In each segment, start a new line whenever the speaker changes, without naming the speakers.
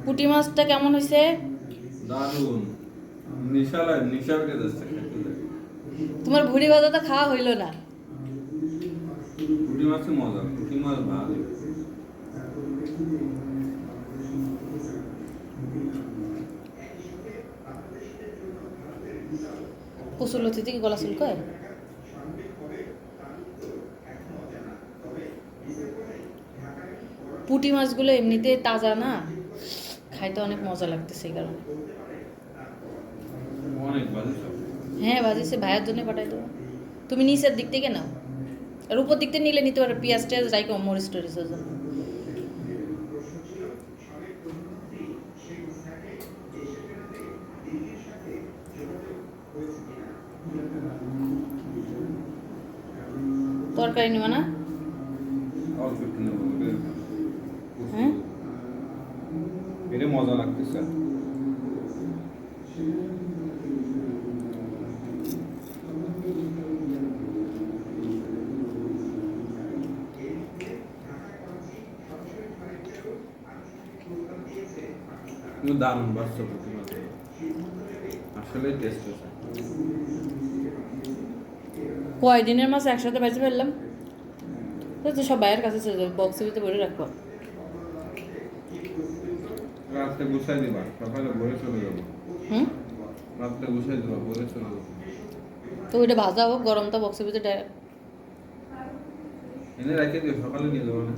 পুঁটি মাছটা কেমন হয়েছে?
দারুন। নিশা উঠে যাচ্ছে।
তোমার ভুড়ি ভাজা তো খাওয়া হইলো না।
পুঁটি মাছের মজা, পুঁটি মাছ ভালো।
কচুরলতি থেকে গলা চুলকয়। পুঁটি মাছগুলো এমনিতে তাজা না, খাইতে অনেক মজা লাগতেছে এই কারণে।
অনেক ভালো সব।
হ্যাঁ ভাজিছে, ভাইয়ের জন্য পাঠাই দেবো। তুমি নিচের দিক থেকে নাও, আর উপর দিক থেকে নিলে নিতে পারো, পেঁয়াজ টেয়াজ রাইকো মরিচ টরিচের জন্য। তরকারি নিবা না?
অল্প একটু নেবো।
হ্যাঁ
এটা মজা লাগতেছে। দারুণ বাস্তব পুঁটি মাছ, আসলে টেস্ট আছে।
কয় দিনের মাছ একসাথে বেঁচে ফেললাম, তো সব ভাইয়ের কাছে চলে যাবে, বক্সের ভিতরে ভরে রাখবো।
রাত্রে গুছাই দিবা, সকালে ভরে চলে যাবো। রাত্রে গুছাই দিবা, ভরে চলে যাবো।
তো ওইটা ভাজা হোক, গরমটা বক্সের ভিতরে ডাইরেক্ট।
এনে রেখে দিও, সকালে নিয়ে যাবো না।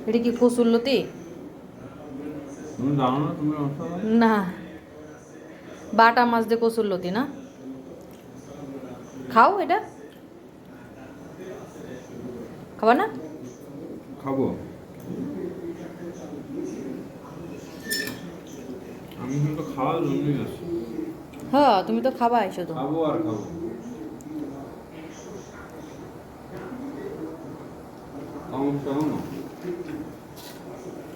এটা কি কচুরলতি?
তুমি জানো না, তুমি
না, বাটা মাছ দিয়ে কচুরলতি না? খাও এটা, খাবা না?
খাবো। আমি কিন্তু খাওয়ার জন্যই আসি।
হ্যাঁ তুমি তো খাবাই শুধু।
খাবো আর খাবো। সমস্যা হলো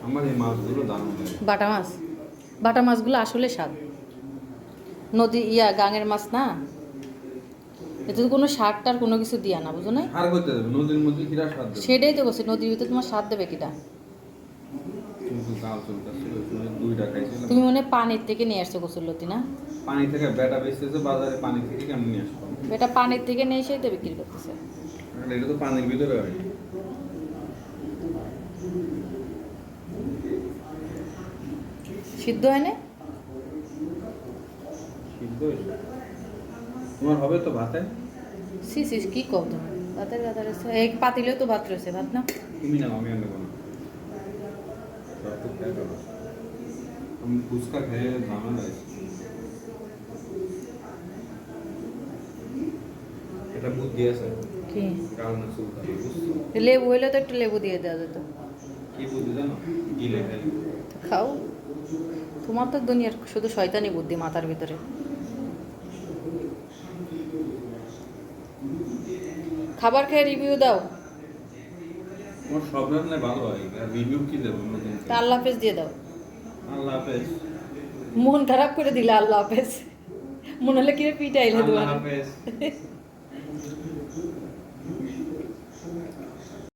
আমার এই মাছগুলো দারুণ লাগে।
বাটা মাছ, বাটা মাছগুলো আসলে স্বাদ। নদী গাঙের মাছ না, এতে তো কোনো সারটার কোনো কিছু দিয়া না, বুঝো না?
আর করতে দেবে নদীর মধ্যে কিরা স্বাদ দেবে।
সেটাই তো বলছি, নদীর ভিতরে তোমার স্বাদ দেবে কিটা?
কিন্তু গাল চলতেছিল, দুইটা খাইছিলাম।
তুমি মনে হয় পানির থেকে নিয়ে আসছো কচুরলতি না?
পানি থেকে বেটা বেচতেছে বাজারে, পানি থেকে কেমন নিয়ে আসবো?
এটা পানির থেকে নিয়ে এসেই তো বিক্রি করতেছে।
এটা তো পানির ভিতরে হয়।
সিদ্ধ হয় না?
সিদ্ধ হয়েছে তোমার হবে তো ভাতে।
সি কি কম তোমার ভাতের কথা রয়েছে, এক পাতিলেও তো ভাত রয়েছে, ভাত না?
তুমি না, আমি আনবো না। সব তো খাই পাবো। আমি ফুচকা খেয়ে ঝামেলা আছে। এটা বুদ্ধি আছে
কি
কারণ আছে, বুঝছো?
লেবু হইলে তো একটু লেবু দিয়ে দেওয়া যেত।
কি বুদ্ধি জানো? গিলে খাই।
তো খাও, তোমার তো দুনিয়ার শুধু শয়তানি বুদ্ধি মাথার ভিতরে। খাবার খেয়ে রিভিউ দাও।
তোমার সব রান্নায় ভালো হয়, আর রিভিউ কি দেবো?
তা আল্লাহ হাফেজ দিয়ে দাও।
আল্লাহ হাফেজ।
মন খারাপ করে দিলে আল্লাহ হাফেজ, মনে হলে কি পিটাইলে
আল্লাহ
তোমার।
হাফেজ।